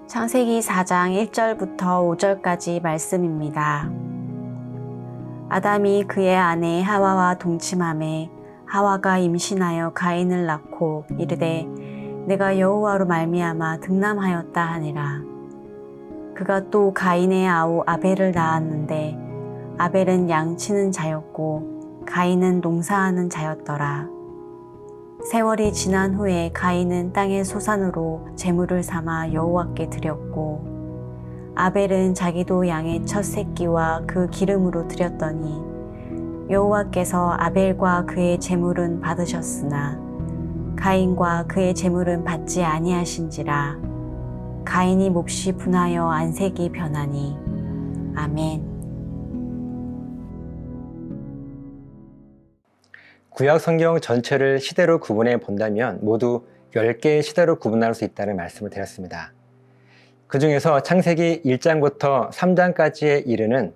창세기 4장 1절부터 5절까지 말씀입니다. 아담이 그의 아내 하와와 동침하매 하와가 임신하여 가인을 낳고 이르되 내가 여호와로 말미암아 득남하였다 하니라. 그가 또 가인의 아우 아벨을 낳았는데 아벨은 양치는 자였고 가인은 농사하는 자였더라. 세월이 지난 후에 가인은 땅의 소산으로 제물을 삼아 여호와께 드렸고 아벨은 자기도 양의 첫 새끼와 그 기름으로 드렸더니 여호와께서 아벨과 그의 제물은 받으셨으나 가인과 그의 제물은 받지 아니하신지라. 가인이 몹시 분하여 안색이 변하니. 아멘. 구약 성경 전체를 시대로 구분해 본다면 모두 10개의 시대로 구분할 수 있다는 말씀을 드렸습니다. 그 중에서 창세기 1장부터 3장까지에 이르는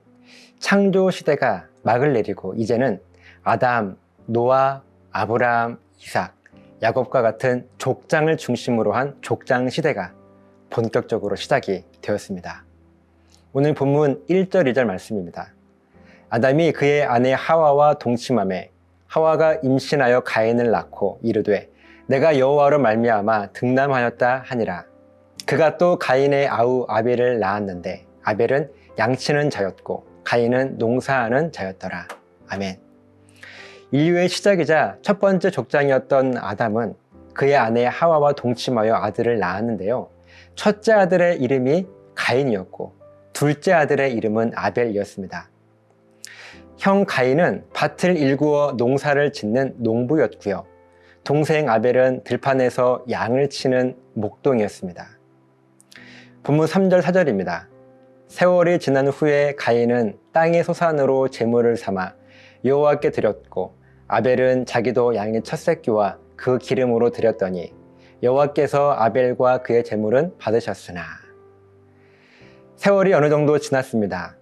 창조 시대가 막을 내리고 이제는 아담, 노아, 아브라함, 이삭, 야곱과 같은 족장을 중심으로 한 족장 시대가 본격적으로 시작이 되었습니다. 오늘 본문 1절, 2절 말씀입니다. 아담이 그의 아내 하와와 동침하매 하와가 임신하여 가인을 낳고 이르되 내가 여호와로 말미암아 득남하였다 하니라. 그가 또 가인의 아우 아벨을 낳았는데 아벨은 양치는 자였고 가인은 농사하는 자였더라. 아멘. 인류의 시작이자 첫 번째 족장이었던 아담은 그의 아내 하와와 동침하여 아들을 낳았는데요. 첫째 아들의 이름이 가인이었고 둘째 아들의 이름은 아벨이었습니다. 형 가인은 밭을 일구어 농사를 짓는 농부였고요. 동생 아벨은 들판에서 양을 치는 목동이었습니다. 본문 3절 4절입니다. 세월이 지난 후에 가인은 땅의 소산으로 제물을 삼아 여호와께 드렸고 아벨은 자기도 양의 첫 새끼와 그 기름으로 드렸더니 여호와께서 아벨과 그의 제물은 받으셨으나. 세월이 어느 정도 지났습니다.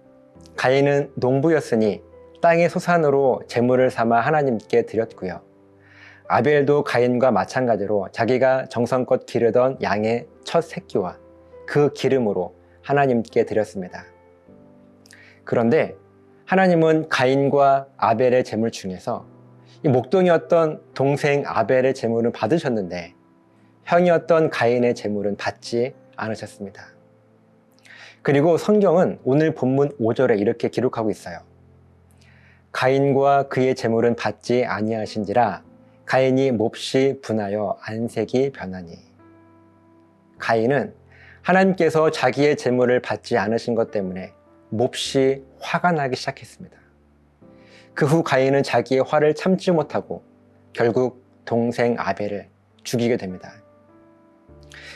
가인은 농부였으니 땅의 소산으로 제물을 삼아 하나님께 드렸고요. 아벨도 가인과 마찬가지로 자기가 정성껏 기르던 양의 첫 새끼와 그 기름으로 하나님께 드렸습니다. 그런데 하나님은 가인과 아벨의 제물 중에서 이 목동이었던 동생 아벨의 제물은 받으셨는데 형이었던 가인의 제물은 받지 않으셨습니다. 그리고 성경은 오늘 본문 5절에 이렇게 기록하고 있어요. 가인과 그의 제물은 받지 아니하신지라 가인이 몹시 분하여 안색이 변하니. 가인은 하나님께서 자기의 제물을 받지 않으신 것 때문에 몹시 화가 나기 시작했습니다. 그 후 가인은 자기의 화를 참지 못하고 결국 동생 아벨을 죽이게 됩니다.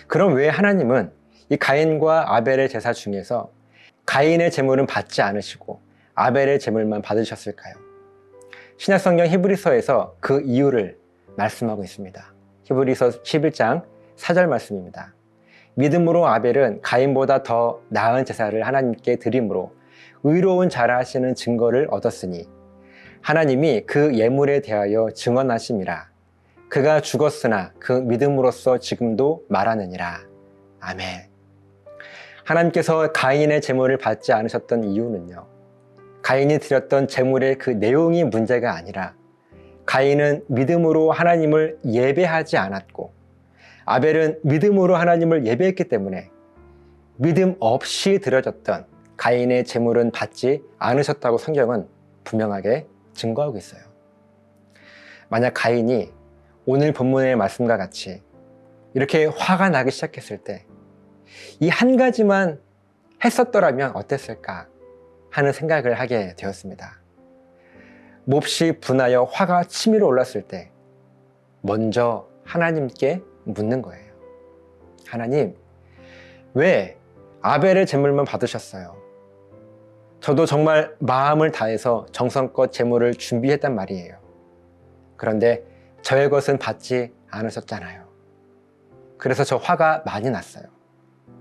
그럼 왜 하나님은 이 가인과 아벨의 제사 중에서 가인의 제물은 받지 않으시고 아벨의 제물만 받으셨을까요? 신약성경 히브리서에서 그 이유를 말씀하고 있습니다. 히브리서 11장 4절 말씀입니다. 믿음으로 아벨은 가인보다 더 나은 제사를 하나님께 드림으로 의로운 자라 하시는 증거를 얻었으니 하나님이 그 예물에 대하여 증언하심이라. 그가 죽었으나 그 믿음으로써 지금도 말하느니라. 아멘. 하나님께서 가인의 제물을 받지 않으셨던 이유는요, 가인이 드렸던 제물의 그 내용이 문제가 아니라 가인은 믿음으로 하나님을 예배하지 않았고 아벨은 믿음으로 하나님을 예배했기 때문에 믿음 없이 드려졌던 가인의 제물은 받지 않으셨다고 성경은 분명하게 증거하고 있어요. 만약 가인이 오늘 본문의 말씀과 같이 이렇게 화가 나기 시작했을 때 이 한 가지만 했었더라면 어땠을까 하는 생각을 하게 되었습니다. 몹시 분하여 화가 치밀어 올랐을 때 먼저 하나님께 묻는 거예요. 하나님, 왜 아벨의 제물만 받으셨어요? 저도 정말 마음을 다해서 정성껏 제물을 준비했단 말이에요. 그런데 저의 것은 받지 않으셨잖아요. 그래서 저 화가 많이 났어요.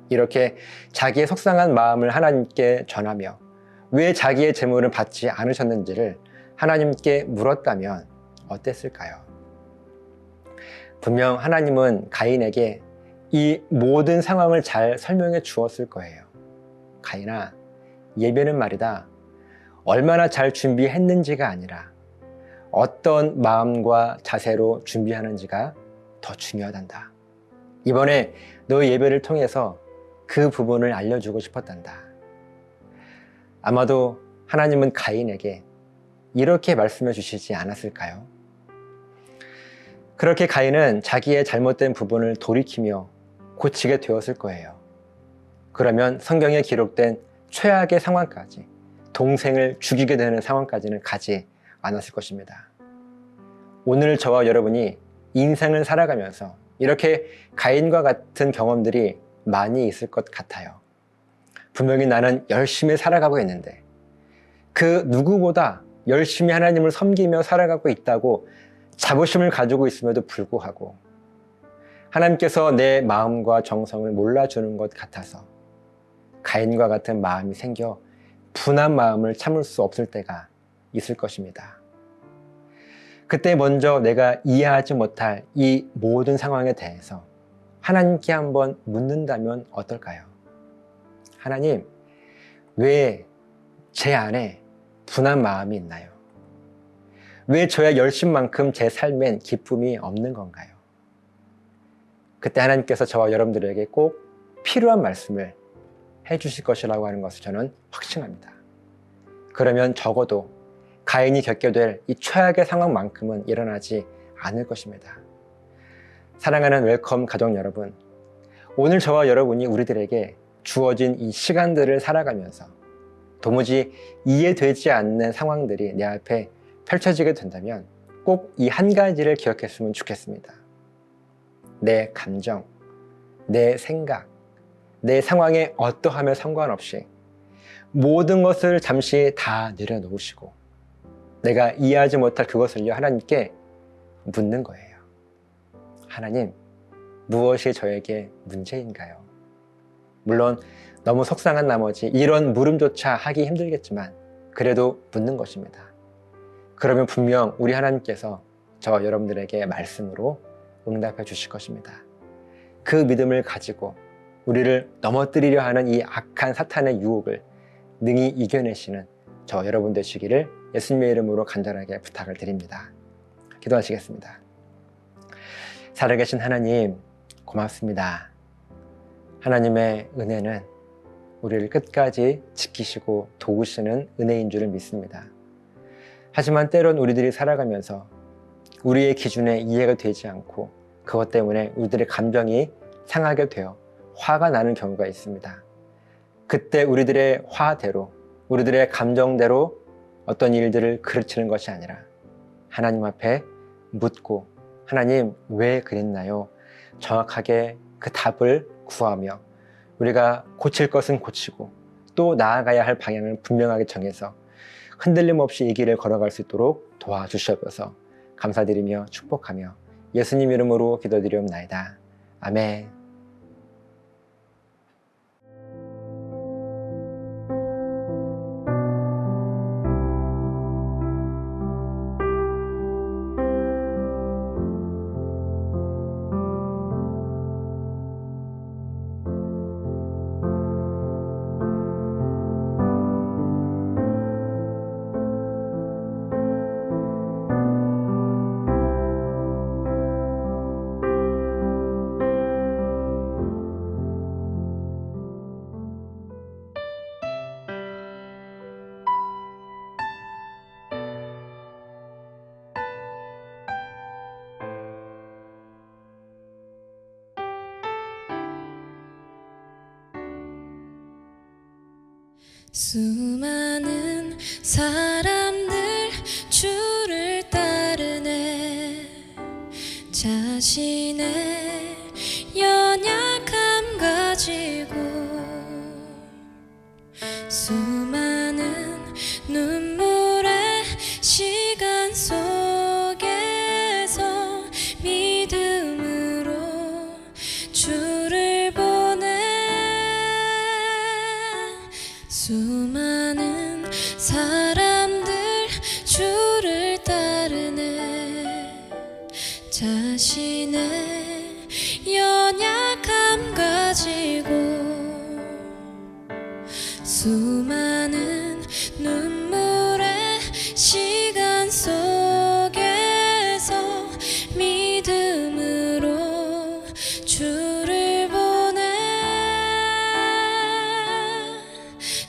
이렇게 자기의 속상한 마음을 하나님께 전하며 왜 자기의 제물을 받지 않으셨는지를 하나님께 물었다면 어땠을까요? 분명 하나님은 가인에게 이 모든 상황을 잘 설명해 주었을 거예요. 가인아, 예배는 말이다. 얼마나 잘 준비했는지가 아니라 어떤 마음과 자세로 준비하는지가 더 중요하단다. 이번에 너의 예배를 통해서 그 부분을 알려주고 싶었단다. 아마도 하나님은 가인에게 이렇게 말씀해 주시지 않았을까요? 그렇게 가인은 자기의 잘못된 부분을 돌이키며 고치게 되었을 거예요. 그러면 성경에 기록된 최악의 상황까지, 동생을 죽이게 되는 상황까지는 가지 않았을 것입니다. 오늘 저와 여러분이 인생을 살아가면서 이렇게 가인과 같은 경험들이 많이 있을 것 같아요. 분명히 나는 열심히 살아가고 있는데 그 누구보다 열심히 하나님을 섬기며 살아가고 있다고 자부심을 가지고 있음에도 불구하고 하나님께서 내 마음과 정성을 몰라주는 것 같아서 가인과 같은 마음이 생겨 분한 마음을 참을 수 없을 때가 있을 것입니다. 그때 먼저 내가 이해하지 못할 이 모든 상황에 대해서 하나님께 한번 묻는다면 어떨까요? 하나님, 왜 제 안에 분한 마음이 있나요? 왜 저의 열심만큼 제 삶엔 기쁨이 없는 건가요? 그때 하나님께서 저와 여러분들에게 꼭 필요한 말씀을 해주실 것이라고 하는 것을 저는 확신합니다. 그러면 적어도 가인이 겪게 될 이 최악의 상황만큼은 일어나지 않을 것입니다. 사랑하는 웰컴 가족 여러분, 오늘 저와 여러분이 우리들에게 주어진 이 시간들을 살아가면서 도무지 이해되지 않는 상황들이 내 앞에 펼쳐지게 된다면 꼭 이 한 가지를 기억했으면 좋겠습니다. 내 감정, 내 생각, 내 상황에 어떠함에 상관없이 모든 것을 잠시 다 내려놓으시고 내가 이해하지 못할 그것을요 하나님께 묻는 거예요. 하나님, 무엇이 저에게 문제인가요? 물론 너무 속상한 나머지 이런 물음조차 하기 힘들겠지만 그래도 묻는 것입니다. 그러면 분명 우리 하나님께서 저와 여러분들에게 말씀으로 응답해 주실 것입니다. 그 믿음을 가지고 우리를 넘어뜨리려 하는 이 악한 사탄의 유혹을 능히 이겨내시는 저와 여러분 되시기를 예수님의 이름으로 간절하게 부탁을 드립니다. 기도하시겠습니다. 살아계신 하나님, 고맙습니다. 하나님의 은혜는 우리를 끝까지 지키시고 도우시는 은혜인 줄을 믿습니다. 하지만 때론 우리들이 살아가면서 우리의 기준에 이해가 되지 않고 그것 때문에 우리들의 감정이 상하게 되어 화가 나는 경우가 있습니다. 그때 우리들의 화대로, 우리들의 감정대로 어떤 일들을 그르치는 것이 아니라 하나님 앞에 묻고 하나님 왜 그랬나요? 정확하게 그 답을 구하며 우리가 고칠 것은 고치고 또 나아가야 할 방향을 분명하게 정해서 흔들림 없이 이 길을 걸어갈 수 있도록 도와주시옵소서. 감사드리며 축복하며 예수님 이름으로 기도드리옵나이다. 아멘. 수많은 사람들 주를 따르네. 자신의 연약함 가지고 수많은 눈물의 시간 속에서 믿음으로 주를 보내. 수많은 사람들 주를 따르네. 자신의 연약함 수많은 눈물의 시간 속에서 믿음으로 주를 보내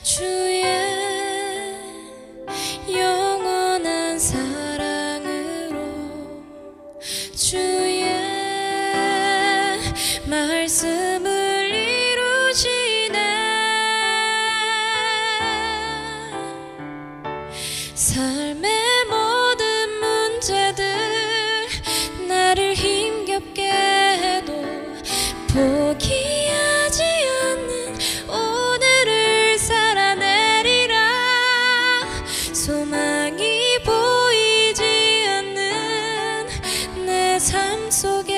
주의 영원한 사랑으로 주의 말씀을 이루시네 삶의 모든 문제들 나를 힘겹게 해도 포기하지 않는 오늘을 살아내리라 소망이 보이지 않는 내 삶 속에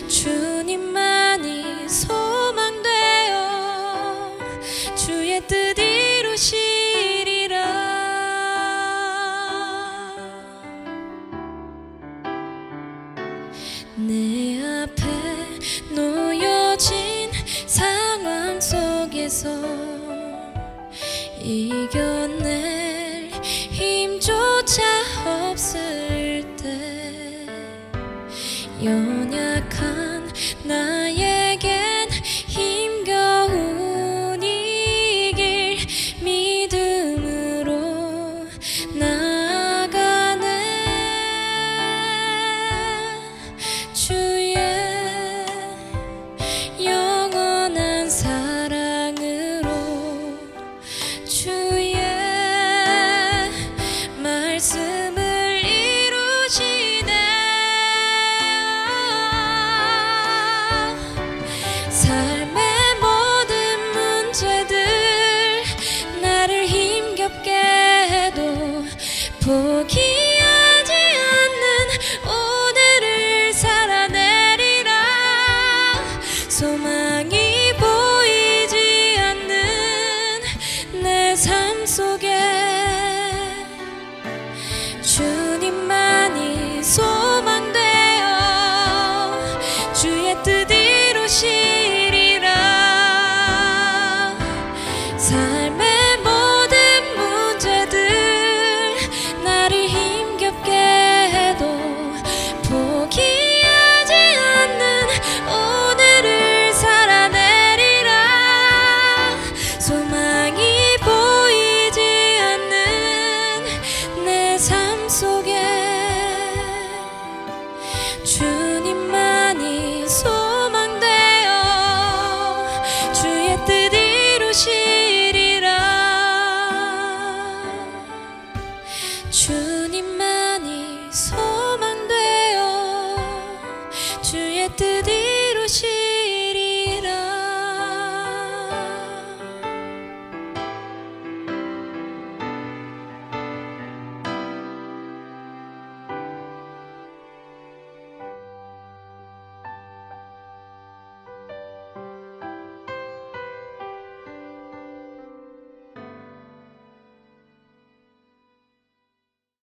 주님만이 소망되어 주의 뜻 이루시리라 내 앞에 놓여진 상황 속에서 이겨낼 힘조차 없을 때 연약한 나에겐 힘겨운 이 길 믿음으로 나아가네 주의 영원한 사랑으로 주의 말씀을 이루시네 삶의 모든 문제들 나를 힘겹게 해도 포기하지 않는 오늘을 살아내리라 소망이 보이지 않는 내 삶 속에 주님만이 소망되어 주의 뜻 이루시리라 삶의 모든 문제들 나를 힘겹게 해도 포기하지 않는 오늘을 살아내리라 소망이 보이지 않는 내 삶 속에 주님만이 소망되어 주의 뜻 이루시리라 주님만이 소망되어 주의 뜻